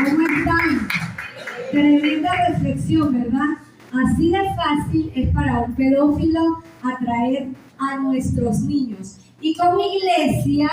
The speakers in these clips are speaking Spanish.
¿Cómo están? Tremenda reflexión, ¿verdad? Así de fácil es para un pedófilo atraer a nuestros niños. Y como iglesia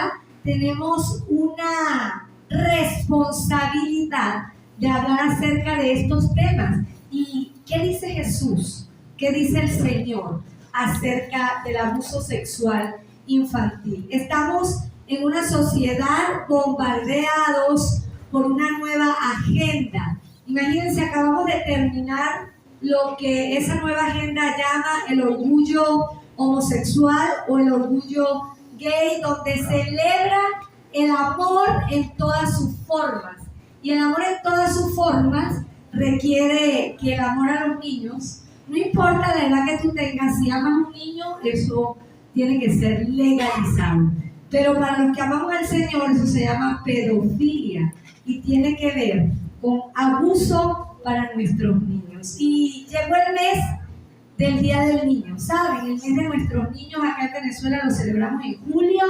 tenemos una responsabilidad de hablar acerca de estos temas. ¿Y qué dice Jesús? ¿Qué dice el Señor acerca del abuso sexual infantil? Estamos en una sociedad bombardeados por una nueva agenda. Imagínense, acabamos de terminar lo que esa nueva agenda llama el orgullo homosexual o el orgullo gay, donde celebra el amor en todas sus formas. Y el amor en todas sus formas requiere que el amor a los niños, no importa la edad que tú tengas, si amas a un niño, eso tiene que ser legalizado. Pero para los que amamos al Señor, eso se llama pedofilia y tiene que ver con abuso para nuestros niños. Y llegó el mes del Día del Niño, ¿saben? El mes de nuestros niños acá en Venezuela lo celebramos en julio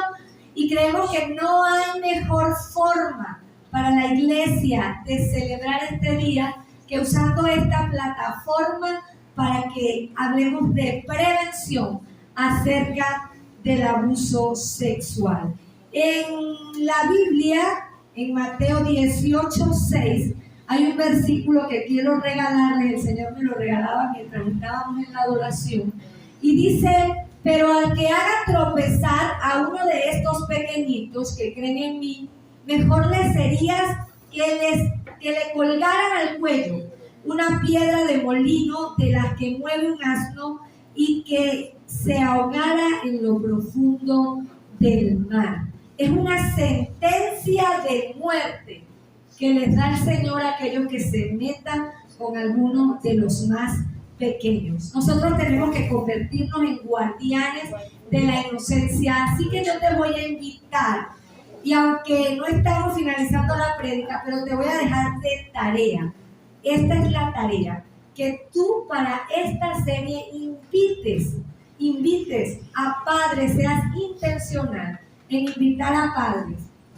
y creemos que no hay mejor forma para la iglesia de celebrar este día que usando esta plataforma para que hablemos de prevención acerca del abuso sexual. En la Biblia, en Mateo 18:6, hay un versículo que quiero regalarles, el Señor me lo regalaba mientras estábamos en la adoración, y dice: pero al que haga tropezar a uno de estos pequeñitos que creen en mí, mejor le sería que le colgaran al cuello una piedra de molino de las que mueve un asno y que se ahogara en lo profundo del mar. Es una sentencia de muerte que les da el Señor a aquellos que se metan con algunos de los más pequeños. Nosotros tenemos que convertirnos en guardianes de la inocencia, así que yo te voy a invitar, y aunque no estamos finalizando la prédica, pero te voy a dejar de tarea. Esta es la tarea, que tú para esta serie invites a padres, seas intencional en invitar a padres,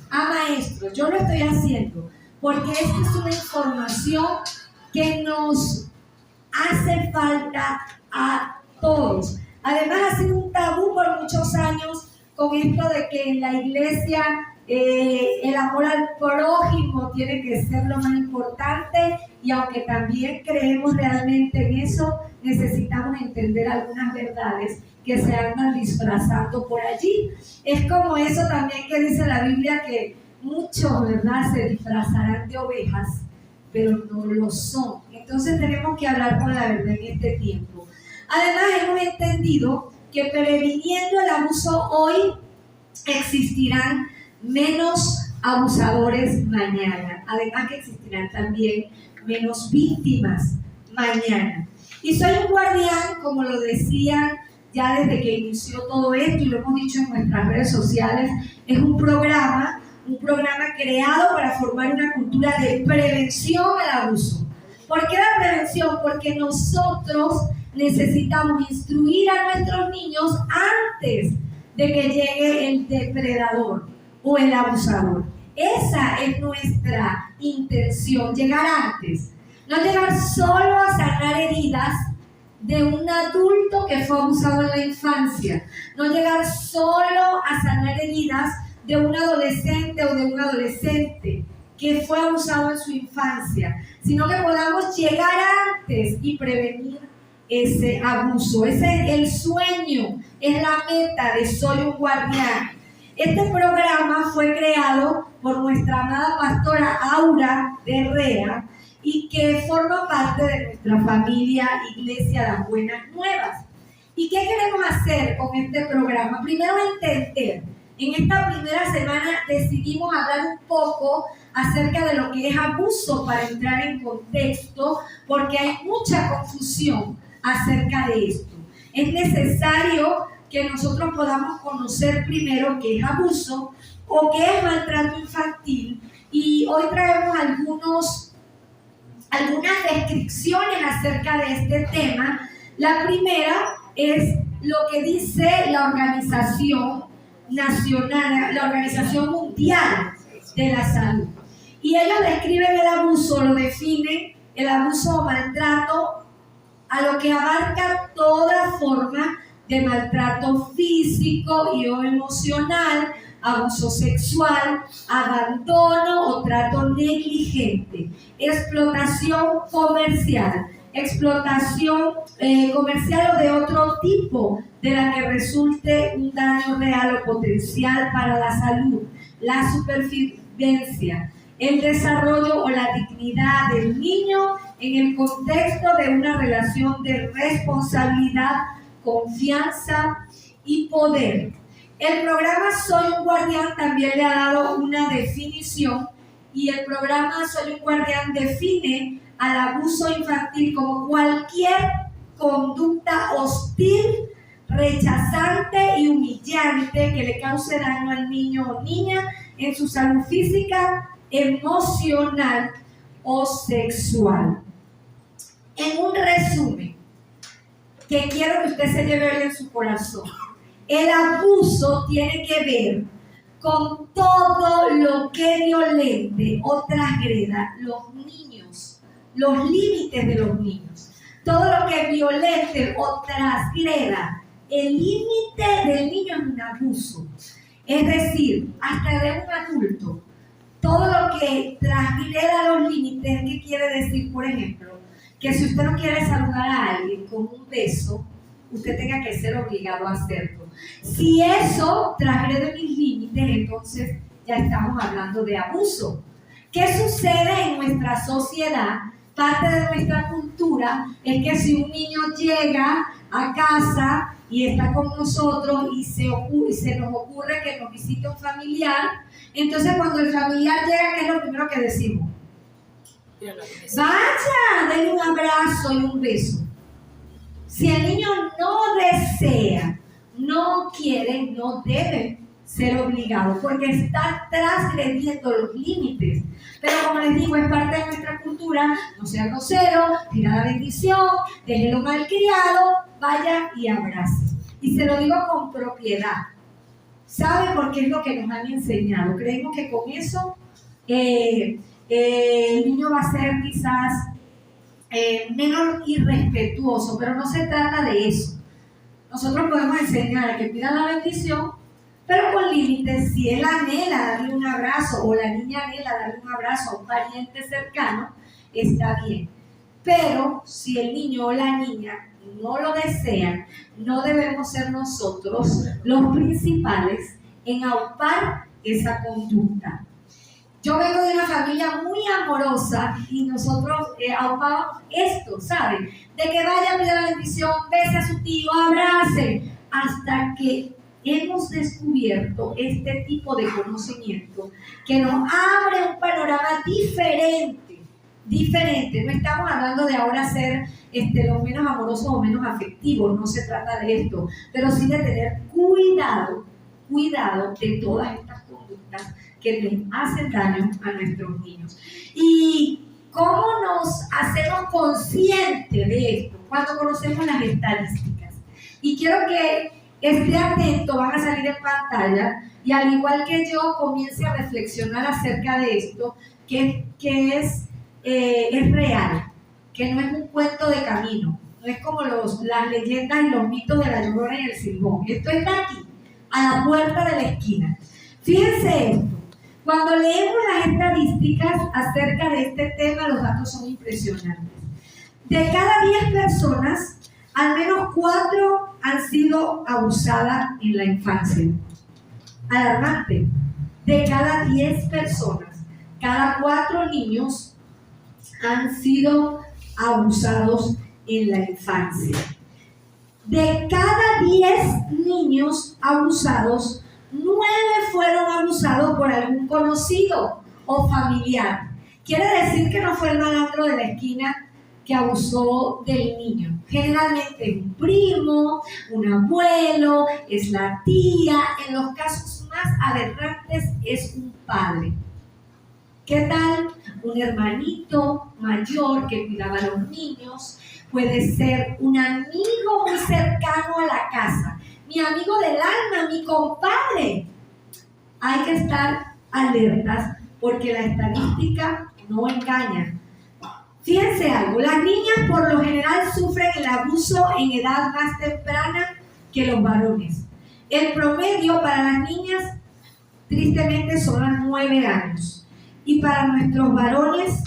a maestros. Yo lo estoy haciendo porque esta es una información que nos hace falta a todos. Además ha sido un tabú por muchos años con esto de que en la iglesia el amor al prójimo tiene que ser lo más importante, y aunque también creemos realmente en eso, necesitamos entender algunas verdades que se andan disfrazando por allí. Es como eso también que dice la Biblia, que muchos, ¿verdad?, se disfrazarán de ovejas, pero no lo son. Entonces tenemos que hablar con la verdad en este tiempo. Además hemos entendido que previniendo el abuso hoy, existirán menos abusadores mañana. Además que existirán también menos víctimas mañana. Y Soy un Guardián, como lo decía ya desde que inició todo esto, y lo hemos dicho en nuestras redes sociales, es un programa creado para formar una cultura de prevención al abuso. ¿Por qué la prevención? Porque nosotros necesitamos instruir a nuestros niños antes de que llegue el depredador o el abusador. Esa es nuestra intención, llegar antes. No llegar solo a sanar heridas de un adulto que fue abusado en la infancia. No llegar solo a sanar heridas de un adolescente o de un adolescente que fue abusado en su infancia, sino que podamos llegar antes y prevenir ese abuso. Ese es el sueño, es la meta de Soy un Guardián. Este programa fue creado por nuestra amada pastora Aura de Herrera y que forma parte de nuestra familia Iglesia Las Buenas Nuevas. ¿Y qué queremos hacer con este programa? Primero, entender. En esta primera semana decidimos hablar un poco acerca de lo que es abuso para entrar en contexto, porque hay mucha confusión acerca de esto. Es necesario que nosotros podamos conocer primero qué es abuso o qué es maltrato infantil, y hoy traemos algunas descripciones acerca de este tema. La primera es lo que dice la Organización Mundial de la Salud. Y ellos describen el abuso, lo definen, el abuso o maltrato, a lo que abarca toda forma de maltrato físico y o emocional, abuso sexual, abandono o trato negligente, explotación comercial o de otro tipo de la que resulte un daño real o potencial para la salud, la supervivencia, el desarrollo o la dignidad del niño en el contexto de una relación de responsabilidad, confianza y poder. El programa Soy un Guardián también le ha dado una definición, y el programa Soy un Guardián define al abuso infantil como cualquier conducta hostil, rechazante y humillante que le cause daño al niño o niña en su salud física, emocional o sexual. En un resumen, que quiero que usted se lleve hoy en su corazón, el abuso tiene que ver con todo lo que violente o transgreda los niños, los límites de los niños. Todo lo que violente o transgreda el límite del niño es un abuso. Es decir, hasta de un adulto. Todo lo que transgreda los límites, ¿qué quiere decir? Por ejemplo, que si usted no quiere saludar a alguien con un beso, usted tenga que ser obligado a hacerlo. Si eso transgrede mis límites, entonces ya estamos hablando de abuso. ¿Qué sucede en nuestra sociedad? Parte de nuestra cultura es que si un niño llega a casa y está con nosotros y se nos ocurre que nos visite un familiar, entonces cuando el familiar llega, ¿qué es lo primero que decimos? Vaya, denle un abrazo y un beso. Si el niño no desea, no quiere, no debe ser obligado, porque está transgrediendo los límites. Pero como les digo, es parte de nuestra cultura, no sea grosero, tira la bendición, déjelo malcriado, vaya y abrace. Y se lo digo con propiedad. ¿Sabe? Porque es lo que nos han enseñado. Creemos que con eso el niño va a ser quizás menos irrespetuoso, pero no se trata de eso. Nosotros podemos enseñar a que pida la bendición, pero con límites. Si él anhela darle un abrazo o la niña anhela darle un abrazo a un pariente cercano, está bien. Pero si el niño o la niña no lo desean, no debemos ser nosotros los principales en aupar esa conducta. Yo vengo de una familia muy amorosa y nosotros aupamos esto, ¿saben? De que vaya a pedir la bendición, bese a su tío, abrace, hasta que hemos descubierto este tipo de conocimiento que nos abre un panorama diferente. No estamos hablando de ahora ser los menos amorosos o menos afectivos, no se trata de esto, pero sí de tener cuidado de todas estas conductas que les hacen daño a nuestros niños. ¿Y cómo nos hacemos conscientes de esto? Cuando conocemos las estadísticas. Y quiero que esté atento, van a salir en pantalla, y al igual que yo, comience a reflexionar acerca de esto, que es real, que no es un cuento de camino, no es como las leyendas y los mitos de la Llorona y el Silbón. Esto está aquí, a la puerta de la esquina. Fíjense esto. Cuando leemos las estadísticas acerca de este tema, los datos son impresionantes. De cada 10 personas, al menos 4 han sido abusadas en la infancia. Alarmante. De cada 10 personas, cada 4 niños han sido abusados en la infancia. De cada 10 niños abusados, 9 fueron abusados por algún conocido o familiar. Quiere decir que no fue el malandro de la esquina que abusó del niño. Generalmente es un primo, un abuelo, es la tía, en los casos más aberrantes es un padre. ¿Qué tal? Un hermanito mayor que cuidaba a los niños, puede ser un amigo muy cercano a la casa, mi amigo del alma, mi compadre. Hay que estar alertas porque la estadística no engaña. Fíjense algo, las niñas por lo general sufren el abuso en edad más temprana que los varones. El promedio para las niñas, tristemente, son los 9 años. Y para nuestros varones,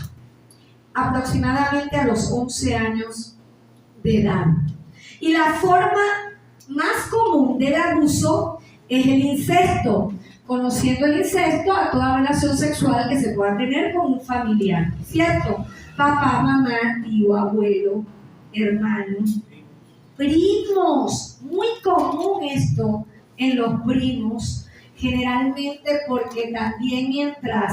aproximadamente a los 11 años de edad. Y la forma más común del abuso es el incesto, conociendo el incesto a toda relación sexual que se pueda tener con un familiar, ¿cierto? Papá, mamá, tío, abuelo, hermano, primos. Muy común esto en los primos, generalmente porque también mientras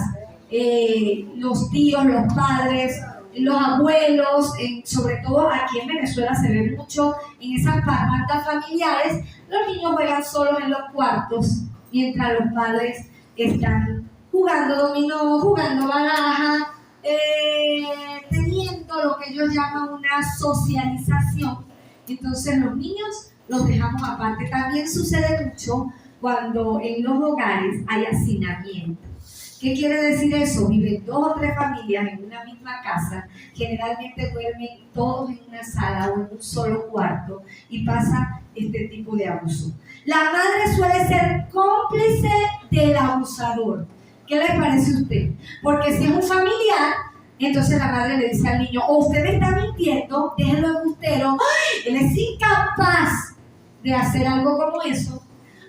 los tíos, los padres, los abuelos, sobre todo aquí en Venezuela se ve mucho en esas parrandas familiares, los niños juegan solos en los cuartos mientras los padres están jugando dominó, jugando baraja, teniendo lo que ellos llaman una socialización. Entonces los niños los dejamos aparte. También sucede mucho cuando en los hogares hay hacinamiento. ¿Qué quiere decir eso? Viven 2 o 3 familias en una misma casa, generalmente duermen todos en una sala o en un solo cuarto y pasa este tipo de abuso. La madre suele ser cómplice del abusador. ¿Qué le parece a usted? Porque si es un familiar, entonces la madre le dice al niño, o usted me está mintiendo, déjelo embustero, él es incapaz de hacer algo como eso.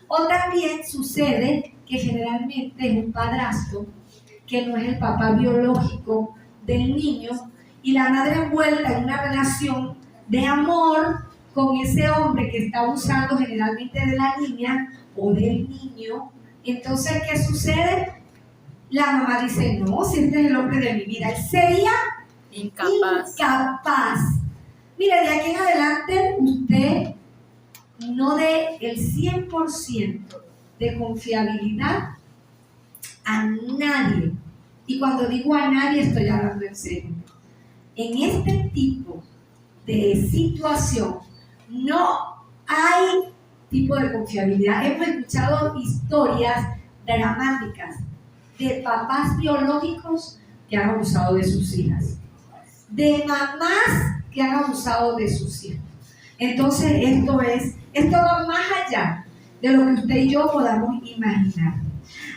O también sucede que generalmente es un padrastro que no es el papá biológico del niño y la madre envuelta en una relación de amor con ese hombre que está abusando generalmente de la niña o del niño. Entonces, ¿qué sucede? La mamá dice, no, si este es el hombre de mi vida, él sería incapaz. Mire, de aquí en adelante usted no dé el 100% de confiabilidad a nadie. Y cuando digo a nadie, estoy hablando en serio. En este tipo de situación no hay tipo de confiabilidad. Hemos escuchado historias dramáticas de papás biológicos que han abusado de sus hijas, de mamás que han abusado de sus hijos. Entonces esto va más allá de lo que usted y yo podamos imaginar.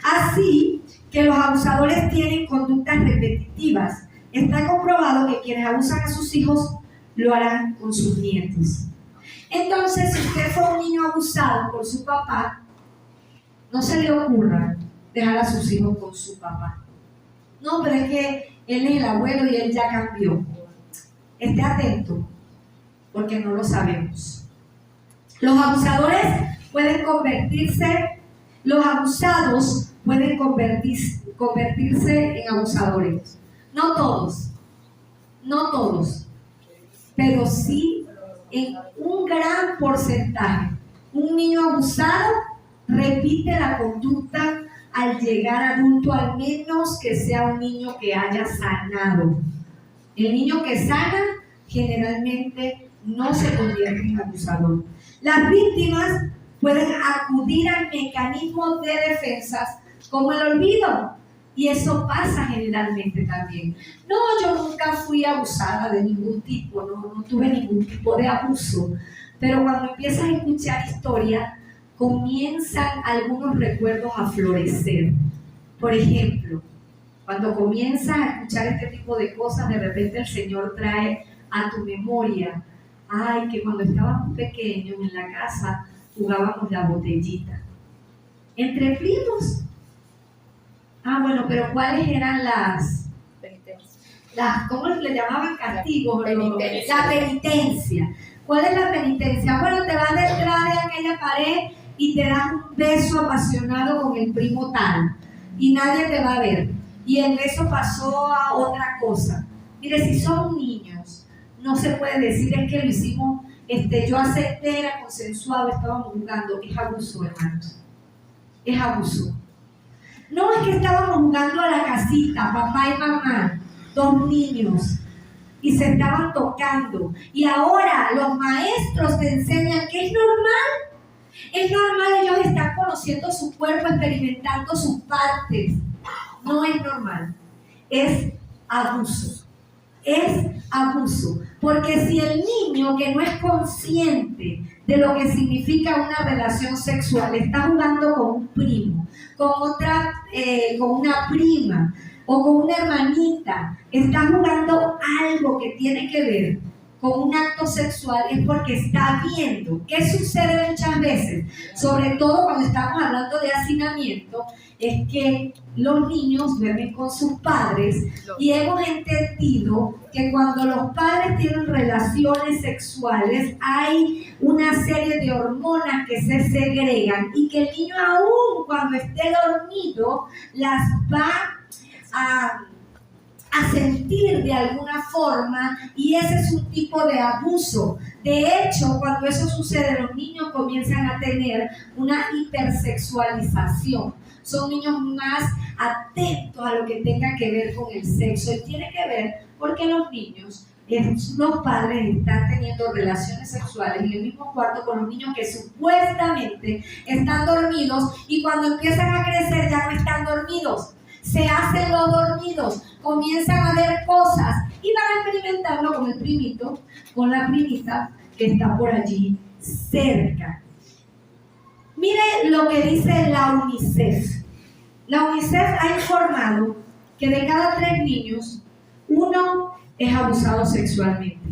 Así que los abusadores tienen conductas repetitivas. Está comprobado que quienes abusan a sus hijos lo harán con sus nietos. Entonces, si usted fue un niño abusado por su papá, no se le ocurra dejar a sus hijos con su papá. No, pero es que él es el abuelo y él ya cambió. Esté atento, porque no lo sabemos. Los abusadores pueden convertirse, los abusados pueden convertirse en abusadores. No todos, pero sí en un gran porcentaje. Un niño abusado repite la conducta al llegar adulto, al menos que sea un niño que haya sanado. El niño que sana generalmente no se convierte en abusador. Las víctimas pueden acudir al mecanismo de defensas como el olvido, y eso pasa generalmente también. No, yo nunca fui abusada de ningún tipo, no tuve ningún tipo de abuso, pero cuando empiezas a escuchar historias, comienzan algunos recuerdos a florecer. Por ejemplo, cuando comienzas a escuchar este tipo de cosas, de repente el Señor trae a tu memoria, ay, que cuando estábamos pequeños en la casa jugábamos la botellita. Entre primos. Ah, bueno, pero ¿cuáles eran las ¿cómo le llamaban castigos? La penitencia. ¿Cuál es la penitencia? Bueno, te vas detrás de aquella pared y te das un beso apasionado con el primo tal. Y nadie te va a ver. Y el beso pasó a otra cosa. Mire, si son niños, no se puede decir es que lo hicimos, yo acepté, era consensuado, estábamos jugando. Es abuso, hermanos. Es abuso. No es que estábamos jugando a la casita, papá y mamá, 2 niños, y se estaban tocando. Y ahora los maestros te enseñan que es normal. Es normal, ellos están conociendo su cuerpo, experimentando sus partes. no es normal, es abuso. Es abuso, porque si el niño que no es consciente de lo que significa una relación sexual está jugando con un primo, con una prima o con una hermanita, está jugando algo que tiene que ver con un acto sexual, es porque está viendo. ¿Qué sucede muchas veces? Sobre todo cuando estamos hablando de hacinamiento, es que los niños duermen con sus padres y hemos entendido que cuando los padres tienen relaciones sexuales hay una serie de hormonas que se segregan y que el niño aún cuando esté dormido las va a sentir de alguna forma, y ese es un tipo de abuso. De hecho, cuando eso sucede, los niños comienzan a tener una hipersexualización. Son niños más atentos a lo que tenga que ver con el sexo, y tiene que ver porque los niños, los padres están teniendo relaciones sexuales en el mismo cuarto con los niños que supuestamente están dormidos, y cuando empiezan a crecer ya no están dormidos. Se hacen los dormidos, comienzan a ver cosas y van a experimentarlo con el primito, con la primita que está por allí cerca. Mire lo que dice la UNICEF. La UNICEF ha informado que de cada 3 niños, 1 es abusado sexualmente.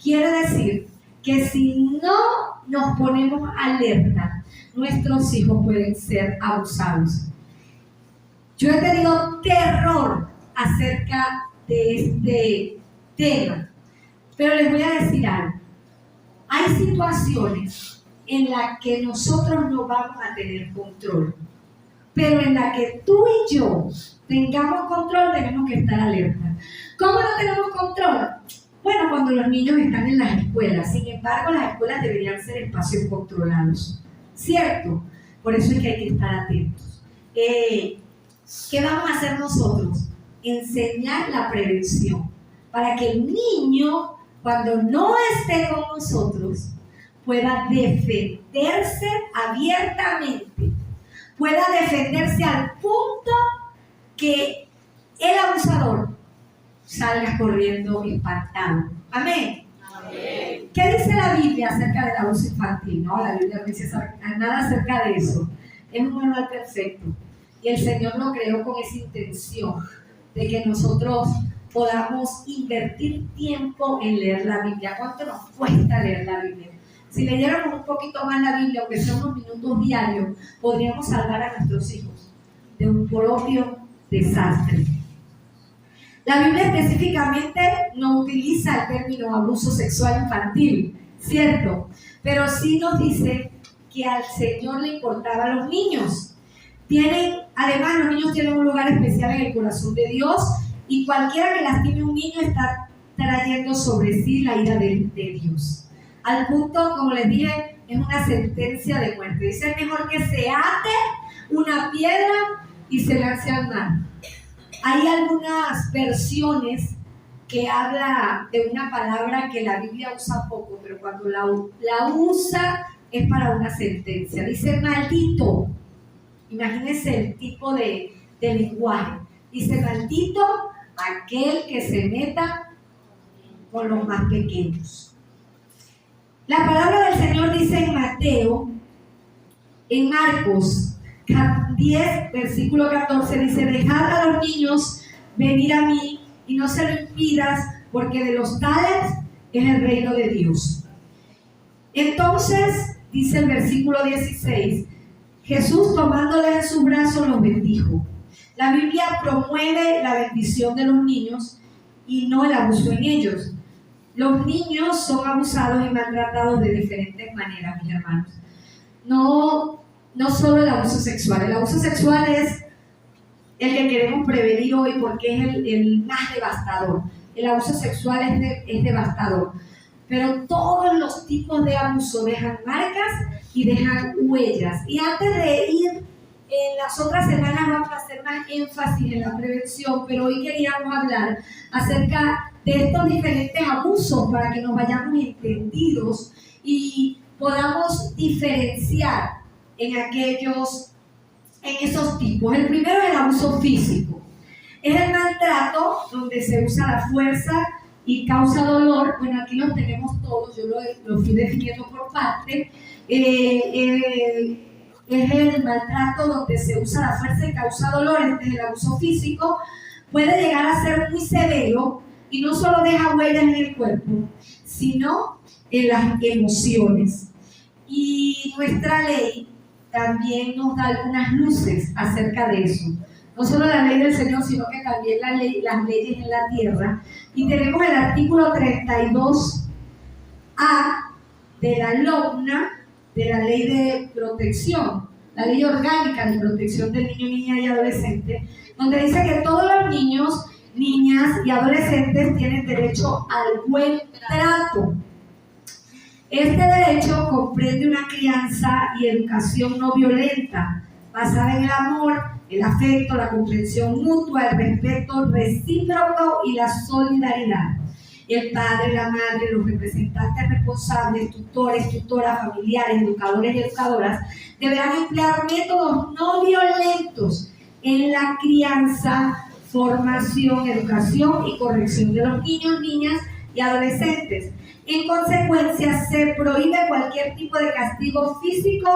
Quiere decir que si no nos ponemos alerta, nuestros hijos pueden ser abusados. Yo he tenido terror acerca de este tema, pero les voy a decir algo. Hay situaciones en las que nosotros no vamos a tener control, pero en la que tú y yo tengamos control, tenemos que estar alerta. ¿Cómo no tenemos control? Bueno, cuando los niños están en las escuelas. Sin embargo, las escuelas deberían ser espacios controlados, ¿cierto? Por eso es que hay que estar atentos. ¿Qué vamos a hacer nosotros? Enseñar la prevención para que el niño, cuando no esté con nosotros, pueda defenderse abiertamente, pueda defenderse al punto que el abusador salga corriendo espantado. Amén. Amén. ¿Qué dice la Biblia acerca del abuso infantil? No, la Biblia no dice nada acerca de eso. Es un manual perfecto. Y el Señor lo creó con esa intención de que nosotros podamos invertir tiempo en leer la Biblia. ¿Cuánto nos cuesta leer la Biblia? Si leyéramos un poquito más la Biblia, aunque sea unos minutos diarios, podríamos salvar a nuestros hijos de un propio desastre. La Biblia específicamente no utiliza el término abuso sexual infantil, ¿cierto? Pero sí nos dice que al Señor le importaban los niños. Además, los niños tienen un lugar especial en el corazón de Dios, y cualquiera que lastime a un niño está trayendo sobre sí la ira de Dios. Al punto, como les dije, es una sentencia de muerte. Dice, es mejor que se ate una piedra y se lance al mar. Hay algunas versiones que habla de una palabra que la Biblia usa poco, pero cuando la usa es para una sentencia. Dice maldito. Imagínense el tipo de lenguaje. Dice maldito aquel que se meta con los más pequeños. La palabra del Señor dice en Mateo, en Marcos 10, versículo 14, dice, dejad a los niños venir a mí y no se lo impidas, porque de los tales es el reino de Dios. Entonces, dice el versículo 16, Jesús tomándoles en sus brazos los bendijo. La Biblia promueve la bendición de los niños y no el abuso en ellos. Los niños son abusados y maltratados de diferentes maneras, mis hermanos. No solo el abuso sexual. El abuso sexual es el que queremos prevenir hoy porque es el más devastador. El abuso sexual es devastador. Pero todos los tipos de abuso dejan marcas y dejan huellas. Y antes de ir, en las otras semanas vamos a hacer más énfasis en la prevención, pero hoy queríamos hablar acerca de estos diferentes abusos para que nos vayamos entendidos y podamos diferenciar en esos tipos. El primero es el abuso físico. Es el maltrato donde se usa la fuerza y causa dolor. Bueno, aquí los tenemos todos, yo lo fui definiendo por parte. Es el maltrato donde se usa la fuerza y causa dolor. Este es el abuso físico. Puede llegar a ser muy severo y no solo deja huellas en el cuerpo, sino en las emociones. Y nuestra ley también nos da algunas luces acerca de eso. No solo la ley del Señor, sino que también las leyes en la tierra. Y tenemos el artículo 32A de la LOGNA, de la ley de protección, la ley orgánica de protección del niño, niña y adolescente, donde dice que todos los niños, niñas y adolescentes tienen derecho al buen trato. Este derecho comprende una crianza y educación no violenta, basada en el amor, el afecto, la comprensión mutua, el respeto recíproco y la solidaridad. El padre, la madre, los representantes responsables, tutores, tutoras, familiares, educadores y educadoras deberán emplear métodos no violentos en la crianza, formación, educación y corrección de los niños, niñas y adolescentes. En consecuencia, se prohíbe cualquier tipo de castigo físico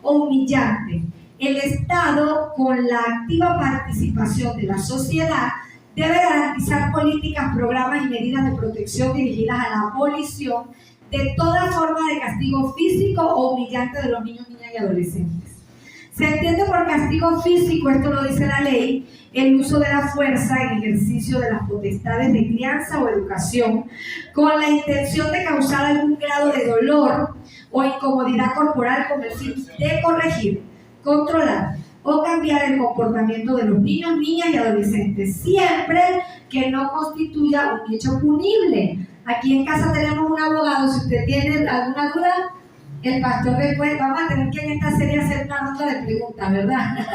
o humillante. El Estado, con la activa participación de la sociedad, debe garantizar políticas, programas y medidas de protección dirigidas a la abolición de toda forma de castigo físico o humillante de los niños, niñas y adolescentes. Se entiende por castigo físico, esto lo dice la ley, el uso de la fuerza en ejercicio de las potestades de crianza o educación, con la intención de causar algún grado de dolor o incomodidad corporal con el fin de corregir, controlar o cambiar el comportamiento de los niños, niñas y adolescentes, siempre que no constituya un hecho punible. Aquí en casa tenemos un abogado, si usted tiene alguna duda, el pastor después, vamos a tener que en esta serie hacer una ronda de preguntas, ¿verdad?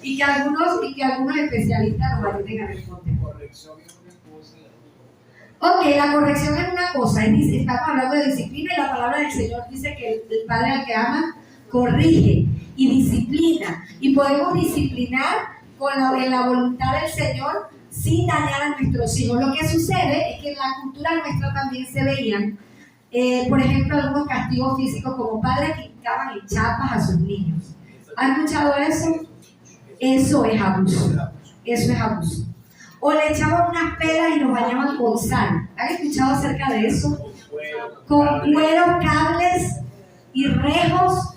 y que algunos especialistas nos ayuden a responder. Ok, la corrección es una cosa, estamos hablando de disciplina y la palabra del Señor dice que el Padre al que ama corrige y disciplina, y podemos disciplinar en la voluntad del Señor sin dañar a nuestros hijos. Lo que sucede es que en la cultura nuestra también se veían, por ejemplo, algunos castigos físicos como padres que hincaban en chapas a sus niños. ¿Han escuchado eso? Eso es abuso. Eso es abuso. O le echaban unas pelas y los bañaban con sal. ¿Han escuchado acerca de eso? Con cuero, cables y rejos.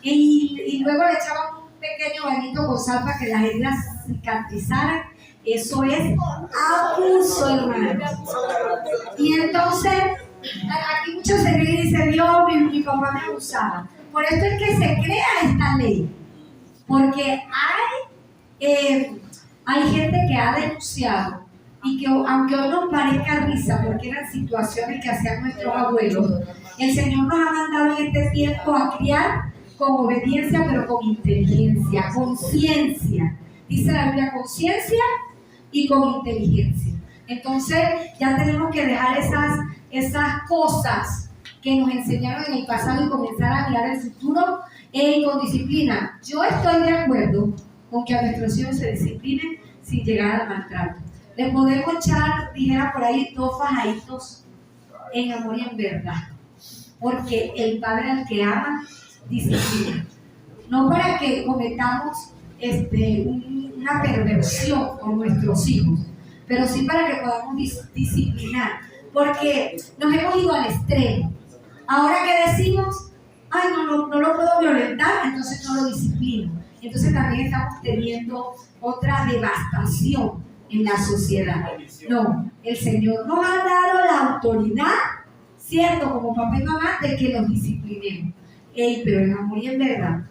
Y luego le echaban un pequeño bañito con sal para que las heridas cicatrizaran. Eso es abuso, hermano. Y entonces, aquí muchos se creen y dicen, Dios, mi papá me abusaba. Por esto es que se crea esta ley. Porque hay gente que ha denunciado y que, aunque hoy nos parezca risa, porque eran situaciones que hacían nuestros abuelos, el Señor nos ha mandado en este tiempo a criar con obediencia, pero con inteligencia, conciencia. Dice la Biblia, conciencia y con inteligencia. Entonces, ya tenemos que dejar esas cosas que nos enseñaron en el pasado y comenzar a mirar el futuro con disciplina. Yo estoy de acuerdo con que a nuestros hijos se disciplinen sin llegar al maltrato. Le podemos echar, dijera por ahí, 2 fajaditos en amor y en verdad. Porque el Padre al que ama, disciplina. No para que cometamos una perversión con nuestros hijos, pero sí para que podamos disciplinar. Porque nos hemos ido al extremo. Ahora que decimos, ay, no lo puedo violentar, entonces no lo disciplino. Entonces también estamos teniendo otra devastación en la sociedad. No, el Señor nos ha dado la autoridad, cierto, como papá y mamá, de que los disciplinemos. Pero en amor y en verdad.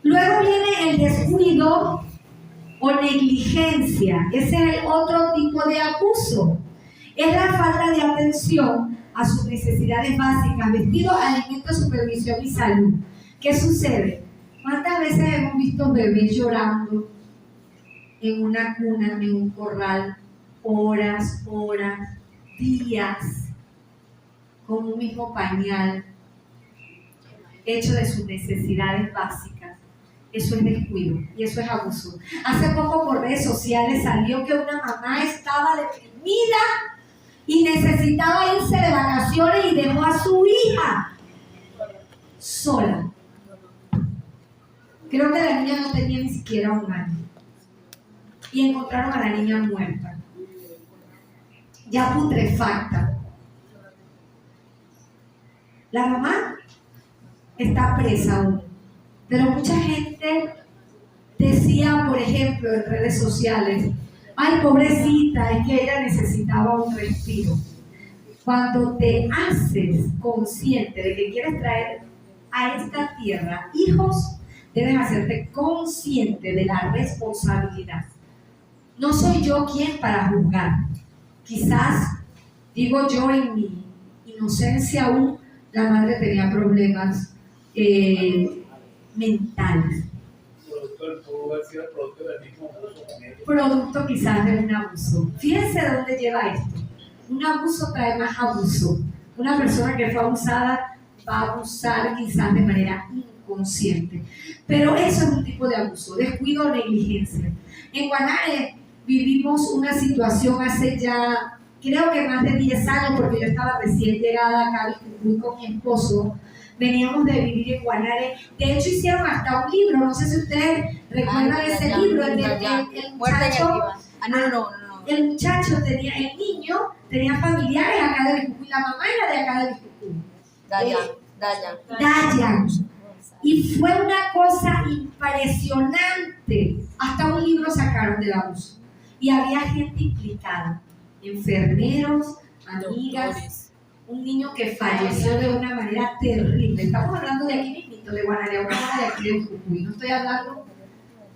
Luego viene el descuido o negligencia. Ese es el otro tipo de abuso. Es la falta de atención a sus necesidades básicas, vestido, alimento, supervisión y salud. ¿Qué sucede? ¿Cuántas veces hemos visto bebés llorando en una cuna, en un corral, horas, días, con un mismo pañal, hecho de sus necesidades básicas? eso es descuido y eso es abuso. Hace poco por redes sociales salió que una mamá estaba deprimida y necesitaba irse de vacaciones y dejó a su hija sola. Creo que la niña no tenía ni siquiera 1 año. Y encontraron a la niña muerta, ya putrefacta. La mamá está presa aún, pero mucha gente decía, por ejemplo, en redes sociales, ay, pobrecita, es que ella necesitaba un respiro. Cuando te haces consciente de que quieres traer a esta tierra hijos, debes hacerte consciente de la responsabilidad. No soy yo quien para juzgar. Quizás, digo yo en mi inocencia aún, la madre tenía problemas mentales. Producto quizás de un abuso. Fíjense de dónde lleva esto. Un abuso trae más abuso. Una persona que fue abusada va a abusar quizás de manera inconsciente. Pero eso es un tipo de abuso, descuido o negligencia. En Guanare vivimos una situación hace ya, creo que más de 10 años, porque yo estaba recién llegada acá a Vicucuy con mi esposo. Veníamos de vivir en Guanare. De hecho, hicieron hasta un libro. No sé si ustedes recuerdan ese libro. El muchacho tenía, el niño tenía familiares acá de Vicucuy. La mamá era de acá de Vicucuy. Daya. Y fue una cosa impresionante. Hasta un libro sacaron del abuso. Y había gente implicada. Enfermeros, amigas. Un niño que falleció de una manera terrible. Estamos hablando de aquí mismo, de Guanare, una hora de aquí de Vicucuy. No estoy hablando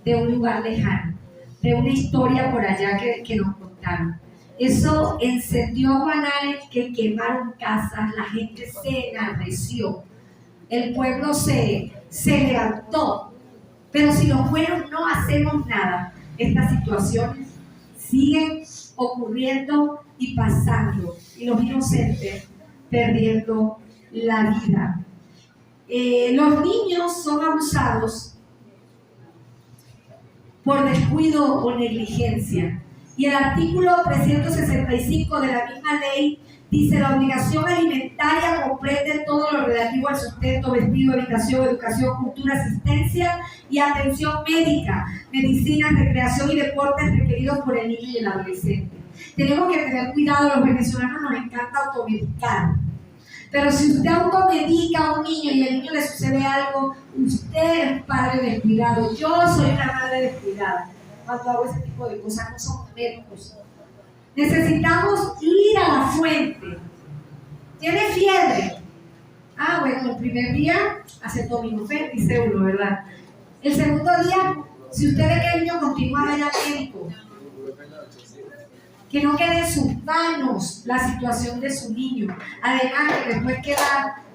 de un lugar lejano, de una historia por allá que nos contaron. Eso encendió a Guanare, que quemaron casas, la gente se enardeció, el pueblo se levantó. Pero si los buenos no hacemos nada, estas situaciones siguen ocurriendo y pasando, y los inocentes perdiendo la vida. Los niños son abusados por descuido o negligencia. Y el artículo 365 de la misma ley dice: la obligación alimentaria comprende todo lo relativo al sustento, vestido, habitación, educación, cultura, asistencia y atención médica, medicina, recreación y deportes requeridos por el niño y el adolescente. Tenemos que tener cuidado, los venezolanos nos encanta automedicar. Pero si usted automedica a un niño y al niño le sucede algo, usted es padre descuidado. Yo soy una madre descuidada. Cuando hago ese tipo de cosas, no somos médicos. Necesitamos ir a la fuente. ¿Tiene fiebre? Ah, bueno, el primer día acetaminofén y seguro, ¿verdad? El segundo día, si usted ve que el niño continúa, vaya al médico. Que no quede en sus manos la situación de su niño. Además, que después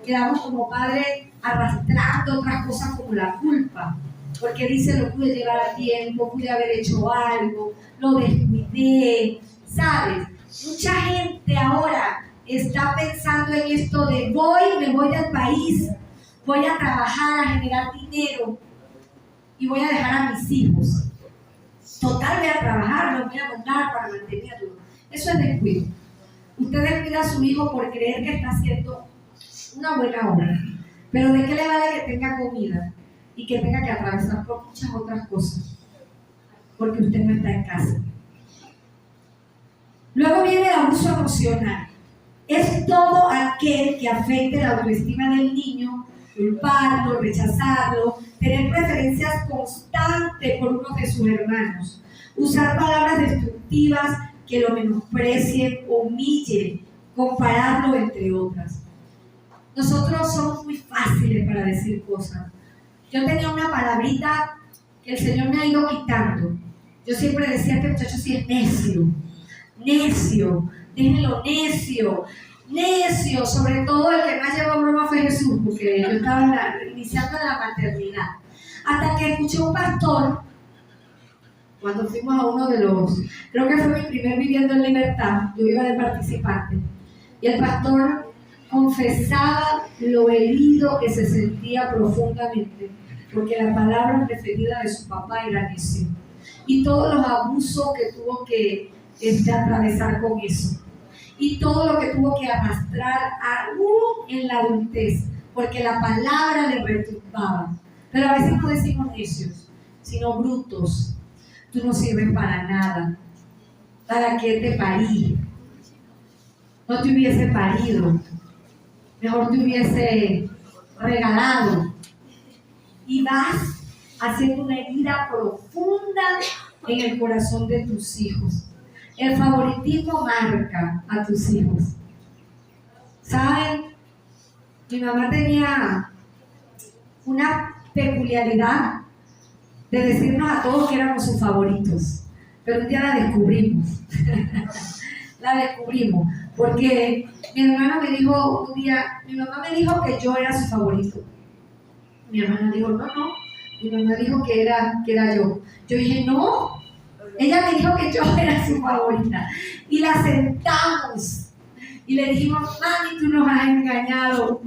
quedamos como padres arrastrando otras cosas como la culpa. Porque dice, lo pude llevar a tiempo, pude haber hecho algo, lo descuidé, ¿sabes? Mucha gente ahora está pensando en esto de me voy del país, voy a trabajar, a generar dinero y voy a dejar a mis hijos. Total, voy a trabajar, los voy a montar para mantenerlo. Eso es descuido. Usted descuida a su hijo por creer que está haciendo una buena obra. Pero ¿de qué le vale que tenga comida y que tenga que atravesar por muchas otras cosas? Porque usted no está en casa. Luego viene el abuso emocional. Es todo aquel que afecte la autoestima del niño, culparlo, rechazarlo, tener preferencias constantes por uno de sus hermanos, usar palabras destructivas que lo menosprecien, humillen, compararlo, entre otras. Nosotros somos muy fáciles para decir cosas. Yo tenía una palabrita que el Señor me ha ido quitando. Yo siempre decía que el muchacho sí es necio, déjenlo necio, sobre todo el que más llevó broma fue Jesús, porque yo estaba iniciando en la maternidad. Hasta que escuché un pastor, cuando fuimos a uno de los, creo que fue mi primer Viviendo en Libertad, yo iba de participante, y el pastor confesaba lo herido que se sentía profundamente porque la palabra preferida de su papá era necio. Y todos los abusos que tuvo que atravesar con eso. Y todo lo que tuvo que arrastrar aún en la adultez, porque la palabra le retumbaba. Pero a veces no decimos necios, sino brutos. Tú no sirves para nada. ¿Para qué te parí? No te hubiese parido. Mejor te hubiese regalado. Y vas haciendo una herida profunda en el corazón de tus hijos. El favoritismo marca a tus hijos. ¿Saben? Mi mamá tenía una peculiaridad de decirnos a todos que éramos sus favoritos. Pero un día la descubrimos. La descubrimos. Porque mi hermana me dijo un día, mi mamá me dijo que yo era su favorito. Mi hermana dijo, no. Mi mamá dijo que era yo. Yo dije, no. Ella me dijo que yo era su favorita. Y la sentamos. Y le dijimos, mami, tú nos has engañado.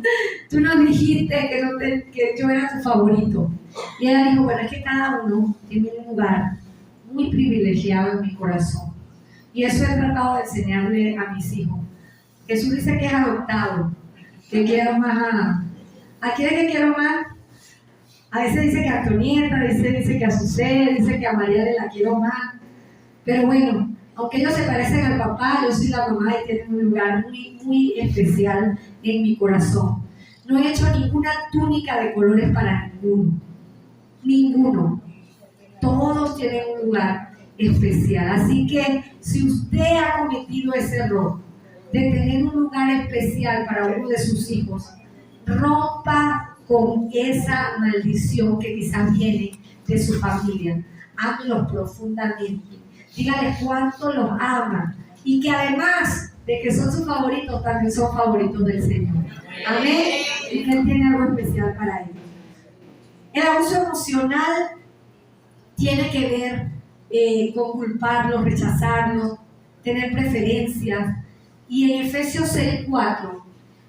Tú nos dijiste que yo era tu favorito. Y ella dijo, bueno, es que cada uno tiene un lugar muy privilegiado en mi corazón. Y eso he tratado de enseñarle a mis hijos. Jesús dice que es adoptado, que quiero más ¿a quién es que quiero más? A veces dice que a Antonieta, dice que a Susé, dice que a María la quiero más. Pero bueno, aunque ellos se parecen al papá, yo soy la mamá y tienen un lugar muy, muy especial en mi corazón. No he hecho ninguna túnica de colores para ninguno. Ninguno. Todos tienen un lugar especial. Así que si usted ha cometido ese error de tener un lugar especial para uno de sus hijos, rompa con esa maldición que quizás viene de su familia. Ámelos profundamente. Dígales cuánto los ama y que además de que son sus favoritos, también son favoritos del Señor. Amén. Y que Él tiene algo especial para ellos. El abuso emocional tiene que ver con culparlos, rechazarlos, tener preferencias. Y en Efesios 6:4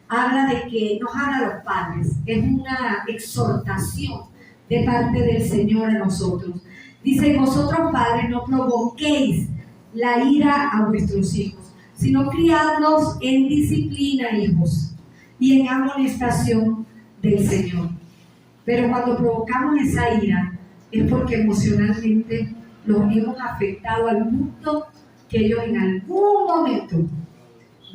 habla de que nos habla a los padres. Es una exhortación de parte del Señor a nosotros. Dice, vosotros padres no provoquéis la ira a vuestros hijos, sino criadlos en disciplina, hijos, y en amonestación del Señor. Pero cuando provocamos esa ira, es porque emocionalmente los hemos afectado al punto que ellos en algún momento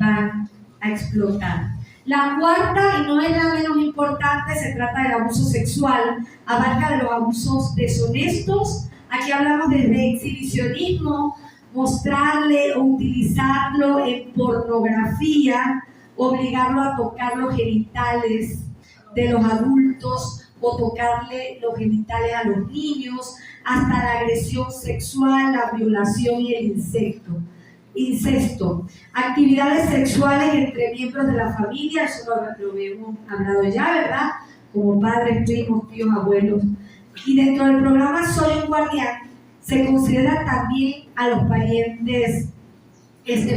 van a explotar. La cuarta, y no es la menos importante, se trata del abuso sexual. Abarca de los abusos deshonestos. Aquí hablamos de exhibicionismo, mostrarle o utilizarlo en pornografía, obligarlo a tocar los genitales de los adultos o tocarle los genitales a los niños, hasta la agresión sexual, la violación y el incesto. Actividades sexuales entre miembros de la familia, eso lo hemos hablado ya, ¿verdad? Como padres, primos, tíos, abuelos. Y dentro del programa Soy un Guardián se considera también a los parientes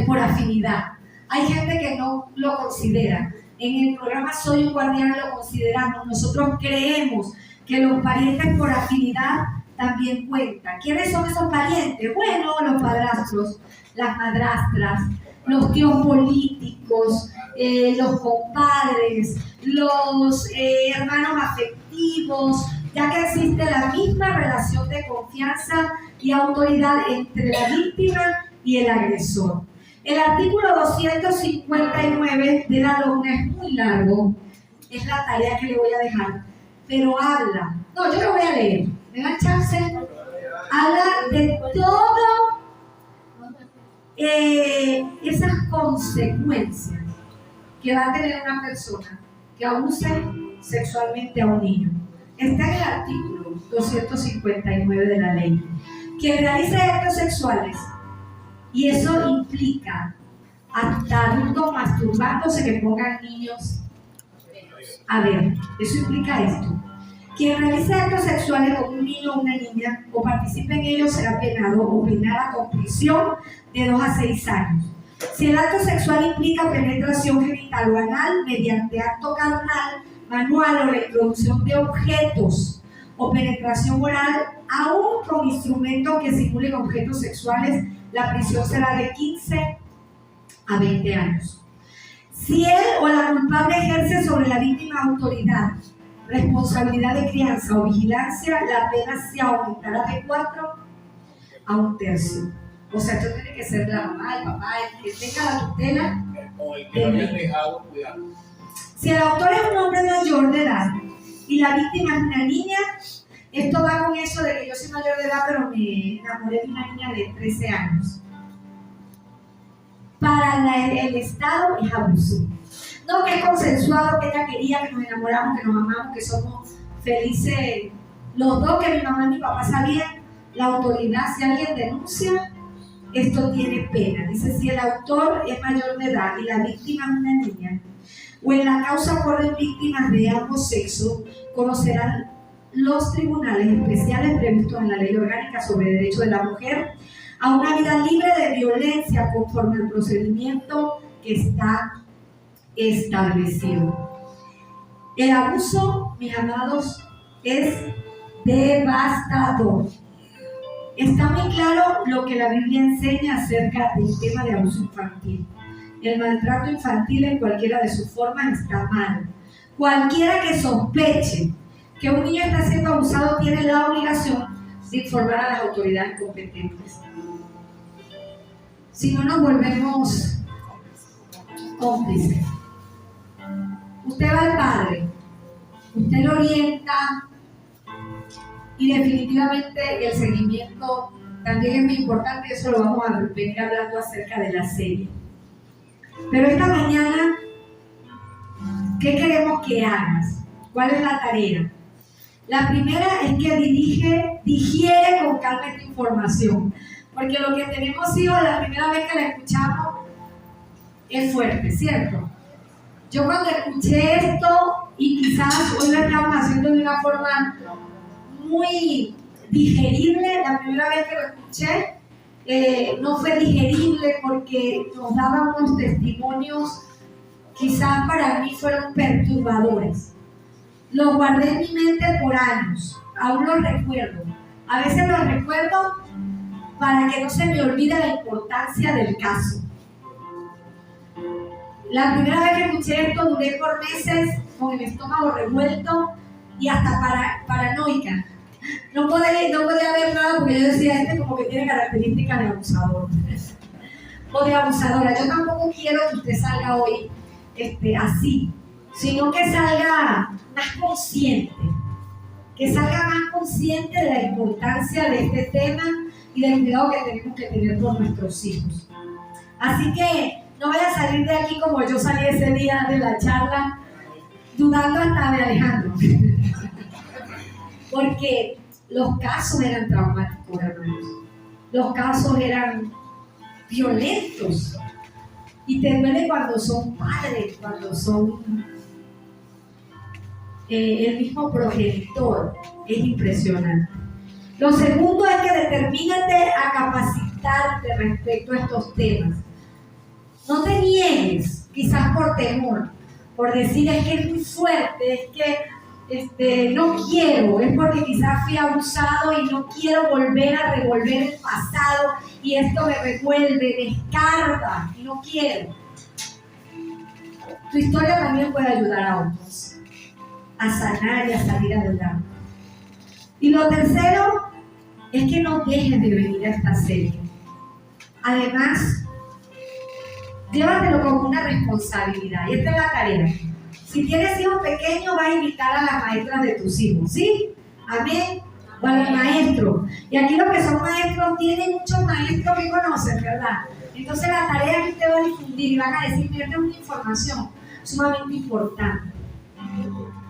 por afinidad. Hay gente que no lo considera. En el programa Soy un Guardián lo consideramos. Nosotros creemos que los parientes por afinidad también cuentan. ¿Quiénes son esos parientes? Bueno, los padrastros, las madrastras, los tíos políticos, los compadres, los hermanos afectivos, ya que existe la misma relación de confianza y autoridad entre la víctima y el agresor. El artículo 259 de la LOGNA es muy largo, es la tarea que le voy a dejar, pero habla, no, yo lo voy a leer, ¿me dan chance? Habla de todo esas consecuencias que va a tener una persona que abuse sexualmente a un niño. Está en el artículo 259 de la ley. Quien realice actos sexuales, y eso implica hasta adultos masturbándose que pongan niños a ver, eso implica esto. Quien realice actos sexuales con un niño o una niña o participe en ellos será penado o penada con prisión de 2 a 6 años. Si el acto sexual implica penetración genital o anal mediante acto carnal, manual o la introducción de objetos o penetración oral, aún con instrumentos que simulen objetos sexuales, la prisión será de 15 a 20 años. Si él o la culpable ejerce sobre la víctima autoridad, responsabilidad de crianza o vigilancia, la pena se aumentará de 4 a 1/3. O sea, esto tiene que ser la mamá, el papá, el que tenga la tutela. O el que lo habían dejado cuidar. Si el autor es un hombre mayor de edad y la víctima es una niña, esto va con eso de que yo soy mayor de edad, pero me enamoré de una niña de 13 años. Para el Estado es abuso. No que es consensuado, que ella quería, que nos enamoramos, que nos amamos, que somos felices los dos, que mi mamá y mi papá sabían. La autoridad, si alguien denuncia, esto tiene pena. Dice, si el autor es mayor de edad y la víctima es una niña, o en la causa corren víctimas de ambos sexos, conocerán los tribunales especiales previstos en la Ley Orgánica sobre el Derecho de la Mujer a una vida libre de violencia conforme al procedimiento que está establecido. El abuso, mis amados, es devastador. Está muy claro lo que la Biblia enseña acerca del tema de abuso infantil. El maltrato infantil en cualquiera de sus formas está mal. Cualquiera que sospeche que un niño está siendo abusado tiene la obligación de informar a las autoridades competentes. Si no, nos volvemos cómplices. Usted va al padre, usted lo orienta y definitivamente el seguimiento también es muy importante. Eso lo vamos a venir hablando acerca de la serie. Pero esta mañana, ¿qué queremos que hagas? ¿Cuál es la tarea? La primera es que digiere con calma esta información. Porque lo que tenemos hijos, la primera vez que la escuchamos, es fuerte, ¿cierto? Yo cuando escuché esto, y quizás hoy lo estamos haciendo de una forma muy digerible, la primera vez que lo escuché, no fue digerible porque nos daban unos testimonios, quizás para mí fueron perturbadores. Los guardé en mi mente por años, aún los recuerdo. A veces los recuerdo para que no se me olvide la importancia del caso. La primera vez que escuché esto duré por meses con el estómago revuelto y hasta paranoica. No podía ver nada porque yo decía, este como que tiene características de abusador o de abusadora. Yo tampoco quiero que usted salga hoy así, sino que salga más consciente, de la importancia de este tema y del cuidado que tenemos que tener con nuestros hijos. Así que no vaya a salir de aquí como yo salí ese día de la charla, dudando hasta de Alejandro. Porque los casos eran traumáticos, hermanos. Los casos eran violentos. Y te duele cuando son padres, cuando son el mismo progenitor. Es impresionante. Lo segundo es que determínate a capacitarte respecto a estos temas. No te niegues, quizás por temor, por decir es que es muy fuerte, es que no quiero, es porque quizás fui abusado y no quiero volver a revolver el pasado y esto me revuelve, me escarba y no quiero. Tu historia también puede ayudar a otros a sanar y a salir adelante. Y lo tercero es que no dejes de venir a esta serie. Además, llévatelo como una responsabilidad. Y esta es la tarea. Si tienes hijos pequeños, vas a invitar a las maestras de tus hijos, ¿sí? Amén. O a los maestros. Y aquí los que son maestros, tienen muchos maestros que conocen, ¿verdad? Entonces la tarea que usted va a difundir y van a decir, mira, esta es una información sumamente importante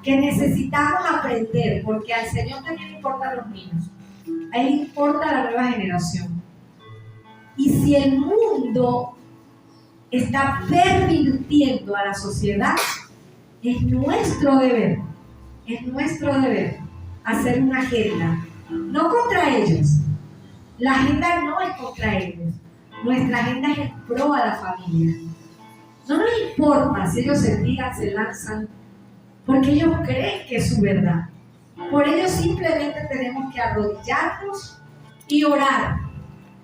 que necesitamos aprender, porque al Señor también le importan los niños. A Él le importa la nueva generación. Y si el mundo está pervirtiendo a la sociedad, es nuestro deber hacer una agenda, no contra ellos. La agenda no es contra ellos, nuestra agenda es en pro a la familia. No nos importa si ellos se tiran, se lanzan, porque ellos creen que es su verdad. Por ello simplemente tenemos que arrodillarnos y orar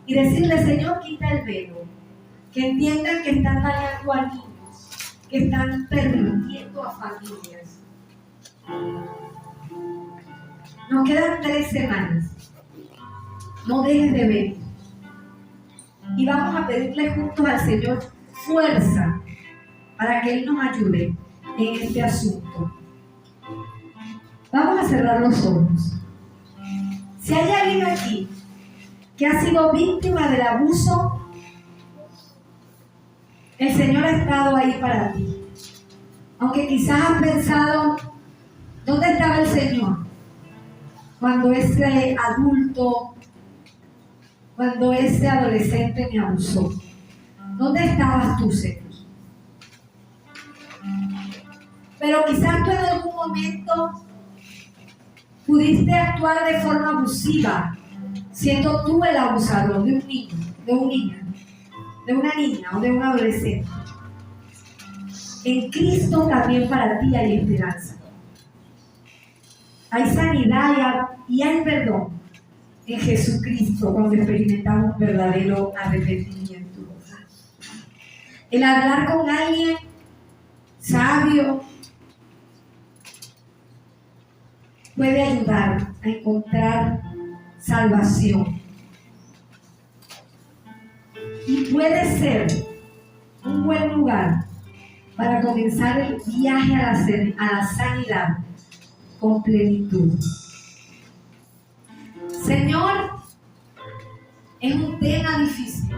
y decirle: Señor, quita el velo, que entiendan que están dañando a niños, que están permitiendo a familias. Nos quedan 3 semanas. No dejes de ver. Y vamos a pedirle juntos al Señor fuerza para que Él nos ayude en este asunto. Vamos a cerrar los ojos. Si hay alguien aquí que ha sido víctima del abuso, el Señor ha estado ahí para ti. Aunque quizás has pensado: ¿dónde estaba el Señor cuando ese adulto, cuando ese adolescente me abusó? ¿Dónde estabas tú, Señor? Pero quizás tú en algún momento pudiste actuar de forma abusiva, siendo tú el abusador de un niño, de un niño, de una niña o de un adolescente. En Cristo también para ti hay esperanza. Hay sanidad y hay perdón en Jesucristo cuando experimentamos un verdadero arrepentimiento. El hablar con alguien sabio puede ayudar a encontrar salvación. Y puede ser un buen lugar para comenzar el viaje a la sanidad con plenitud. Señor, es un tema difícil,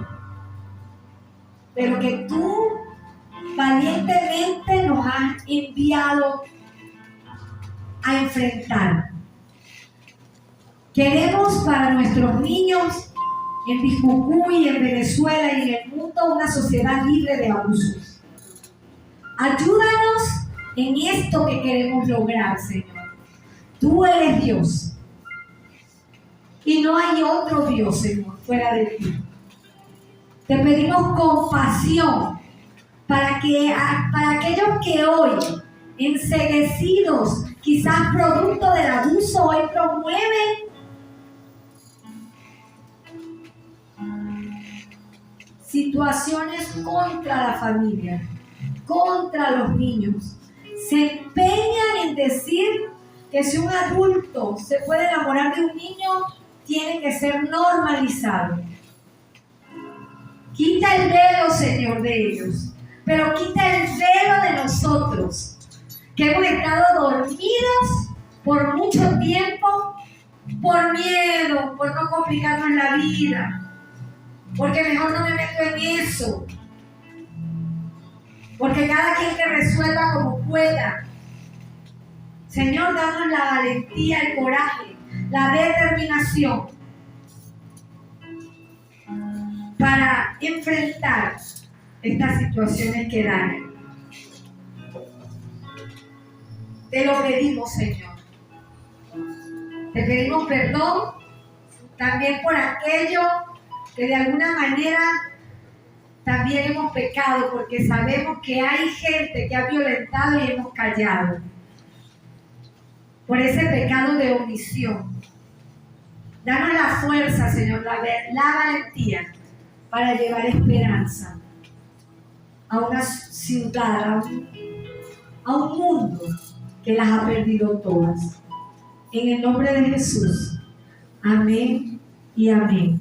pero que tú valientemente nos has enviado a enfrentar. Queremos para nuestros niños en Biscucuy, en Venezuela y en el mundo una sociedad libre de abusos. Ayúdanos en esto que queremos lograr, Señor. Tú eres Dios y no hay otro Dios, Señor, fuera de ti. Te pedimos compasión para aquellos que hoy, enceguecidos, quizás producto del abuso, hoy promueven situaciones contra la familia, contra los niños. Se empeñan en decir que si un adulto se puede enamorar de un niño, tiene que ser normalizado. Quita el velo, Señor, de ellos, pero quita el velo de nosotros, que hemos estado dormidos por mucho tiempo, por miedo, por no complicarnos la vida, porque mejor no me meto en eso, porque cada quien que resuelva como pueda. Señor, danos la valentía, el coraje, la determinación para enfrentar estas situaciones que dañan. Te lo pedimos, Señor. Te pedimos perdón también por aquello que de alguna manera también hemos pecado, porque sabemos que hay gente que ha violentado y hemos callado. Por ese pecado de omisión. Danos la fuerza, Señor, la valentía para llevar esperanza a una ciudad, a un mundo que las ha perdido todas. En el nombre de Jesús. Amén y amén.